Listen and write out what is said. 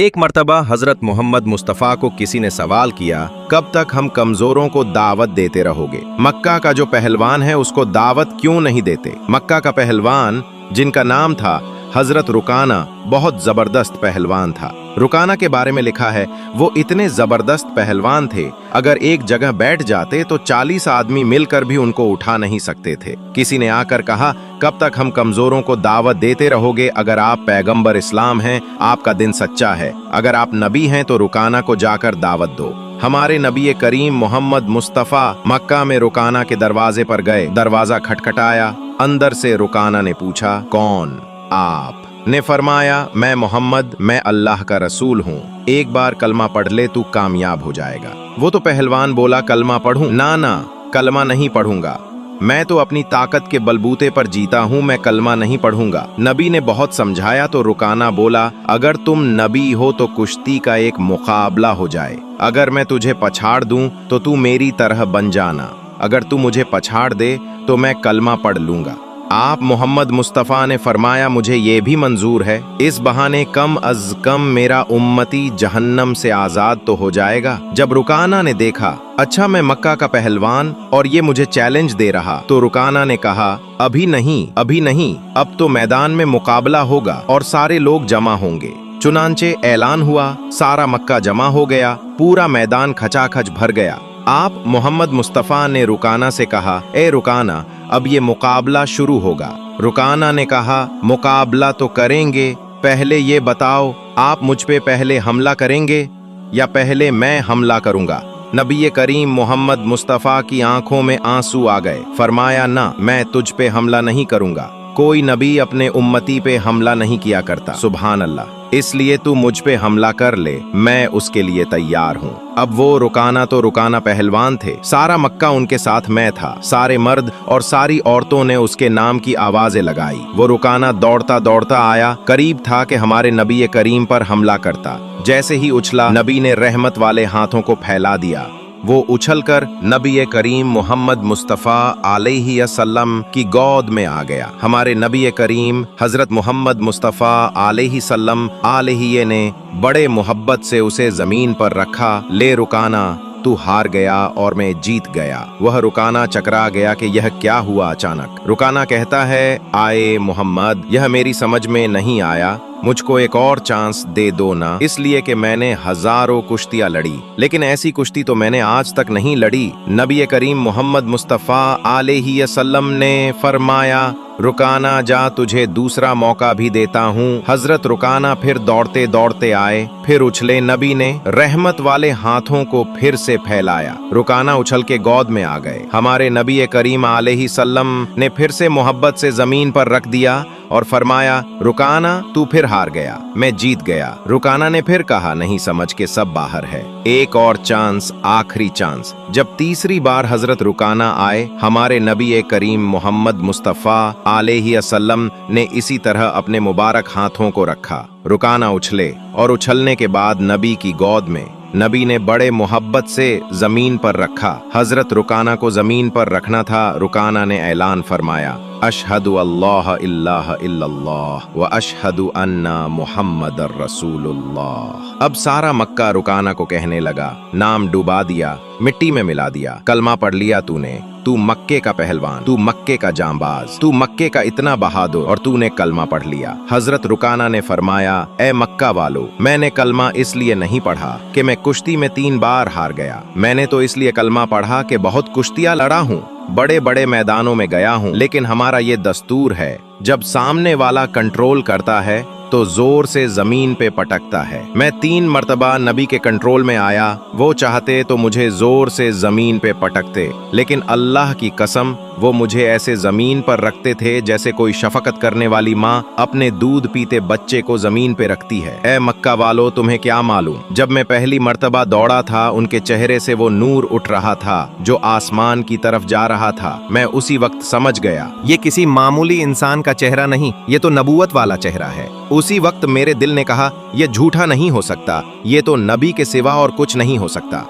एक मर्तबा हजरत मोहम्मद मुस्तफ़ा को किसी ने सवाल किया, कब तक हम कमजोरों को दावत देते रहोगे? मक्का का जो पहलवान है उसको दावत क्यों नहीं देते? मक्का का पहलवान जिनका नाम था हजरत रुकाना बहुत जबरदस्त पहलवान था। रुकाना के बारे में लिखा है, वो इतने जबरदस्त पहलवान थे, अगर एक जगह बैठ जाते तो 40 आदमी मिलकर भी उनको उठा नहीं सकते थे। किसी ने आकर कहा, कब तक हम कमजोरों को दावत देते रहोगे? अगर आप पैगंबर इस्लाम हैं, आपका दिन सच्चा है, अगर आप नबी हैं तो रुकाना को जाकर दावत दो। हमारे नबी करीम मोहम्मद मुस्तफ़ा मक्का में रुकाना के दरवाजे पर गए। दरवाजा खटखटाया। अंदर से रुकाना ने पूछा, कौन? आप? ने फरमाया, मैं मोहम्मद, मैं अल्लाह का रसूल हूँ, एक बार कलमा पढ़ ले तू कामयाब हो जाएगा। वो तो पहलवान बोला, कलमा पढ़ूं? ना, कलमा नहीं पढ़ूंगा, मैं तो अपनी ताकत के बलबूते पर जीता हूँ, मैं कलमा नहीं पढ़ूंगा। नबी ने बहुत समझाया तो रुकाना बोला, अगर तुम नबी हो तो कुश्ती का एक मुकाबला हो जाए, अगर मैं तुझे पछाड़ दूं तो तू मेरी तरह बन जाना, अगर तू मुझे पछाड़ दे तो मैं कलमा पढ़ लूंगा। आप मोहम्मद मुस्तफ़ा ने फरमाया, मुझे ये भी मंजूर है, इस बहाने कम अज कम मेरा उम्मती जहन्नम से आज़ाद तो हो जाएगा। जब रुकाना ने देखा, अच्छा मैं मक्का का पहलवान और ये मुझे चैलेंज दे रहा, तो रुकाना ने कहा, अभी नहीं, अब तो मैदान में मुकाबला होगा और सारे लोग जमा होंगे। चुनांचे ऐलान हुआ, सारा मक्का जमा हो गया, पूरा मैदान खचाखच भर गया। आप मोहम्मद मुस्तफ़ा ने रुकाना से कहा, ए रुकाना, अब ये मुकाबला शुरू होगा। रुकाना ने कहा, मुकाबला तो करेंगे, पहले ये बताओ आप मुझ पे पहले हमला करेंगे या पहले मैं हमला करूंगा? नबी करीम मोहम्मद मुस्तफ़ा की आंखों में आंसू आ गए। फरमाया, ना, मैं तुझ पे हमला नहीं करूंगा, कोई नबी अपने उम्मती पे हमला नहीं किया करता। सुभान अल्लाह, इसलिए तू मुझ पे हमला कर ले, मैं उसके लिए तैयार हूँ। अब वो रुकाना पहलवान थे, सारा मक्का उनके साथ मैं था, सारे मर्द और सारी औरतों ने उसके नाम की आवाजें लगाई। वो रुकाना दौड़ता दौड़ता आया, करीब था कि हमारे नबी करीम पर हमला करता। जैसे ही उछला, नबी ने रहमत वाले हाथों को फैला दिया। वो उछलकर नबी करीम मोहम्मद मुस्तफ़ा अलैहिस्सलाम की गोद में आ गया। हमारे नबी करीम हजरत मोहम्मद मुस्तफ़ा अलैहिस्सलाम ने बड़े मोहब्बत से उसे जमीन पर रखा। ले रुकाना, तू हार गया और मैं जीत गया। वह रुकाना चकरा गया कि यह क्या हुआ अचानक। रुकाना कहता है, आए मोहम्मद, यह मेरी समझ में नहीं आया, मुझको एक और चांस दे दो ना, इसलिए कि मैंने हजारों कुश्तियां लड़ी, लेकिन ऐसी कुश्ती तो मैंने आज तक नहीं लड़ी। नबी करीम मोहम्मद मुस्तफ़ा अलैहिस्सलाम ने फरमाया, रुकाना जा, तुझे दूसरा मौका भी देता हूँ। हजरत रुकाना फिर दौड़ते दौड़ते आए, फिर उछले। नबी ने रहमत वाले हाथों को फिर से फैलाया। रुकाना उछल के गोद में आ गए। हमारे नबी करीम अलैहिस्सलाम ने फिर से मोहब्बत से जमीन पर रख दिया और फरमाया, रुकाना तू फिर हार गया, मैं जीत गया। रुकाना ने फिर कहा, नहीं, समझ के सब बाहर है, एक और चांस, आखिरी चांस। जब तीसरी बार हजरत रुकाना आए, हमारे नबी करीम मोहम्मद मुस्तफ़ा अलैहिस्सलाम ने इसी तरह अपने मुबारक हाथों को रखा। रुकाना उछले और उछलने के बाद नबी की गोद में नबी ने बड़े मोहब्बत से जमीन पर रखा। हजरत रुकाना को जमीन पर रखना था। रुकाना ने ऐलान फरमाया, अशहदु अल्लाह इल्लाह इल्लल्लाह व अशहदु अन्ना मुहम्मदर रसूलुल्लाह। अब सारा मक्का रुकाना को कहने लगा, नाम डुबा दिया, मिट्टी में मिला दिया, कलमा पढ़ लिया तूने, तू मक्के का पहलवान, तू मक्के का जांबाज, तू मक्के का इतना बहादुर, और तूने कलमा पढ़ लिया। हजरत रुकाना ने फरमाया, ए मक्का वालों, मैंने कलमा इसलिए नहीं पढ़ा कि मैं कुश्ती में 3 बार हार गया, मैंने तो इसलिए कलमा पढ़ा कि बहुत कुश्तियां लड़ा हूँ, बड़े बड़े मैदानों में गया हूँ, लेकिन हमारा ये दस्तूर है, जब सामने वाला कंट्रोल करता है तो जोर से जमीन पे पटकता है। मैं 3 मर्तबा नबी के कंट्रोल में आया, वो चाहते तो मुझे जोर से जमीन पे पटकते, लेकिन अल्लाह की कसम वो मुझे ऐसे जमीन पर रखते थे जैसे कोई शफकत करने वाली माँ अपने दूध पीते बच्चे को जमीन पे रखती है। ए मक्का वालों, तुम्हें क्या मालूम, जब मैं पहली मर्तबा दौड़ा था, उनके चेहरे से वो नूर उठ रहा था जो आसमान की तरफ जा रहा था। मैं उसी वक्त समझ गया, ये किसी मामूली इंसान का चेहरा नहीं, ये तो नबूवत वाला चेहरा है। उसी वक्त मेरे दिल ने कहा, यह झूठा नहीं हो सकता, ये तो नबी के सिवा और कुछ नहीं हो सकता।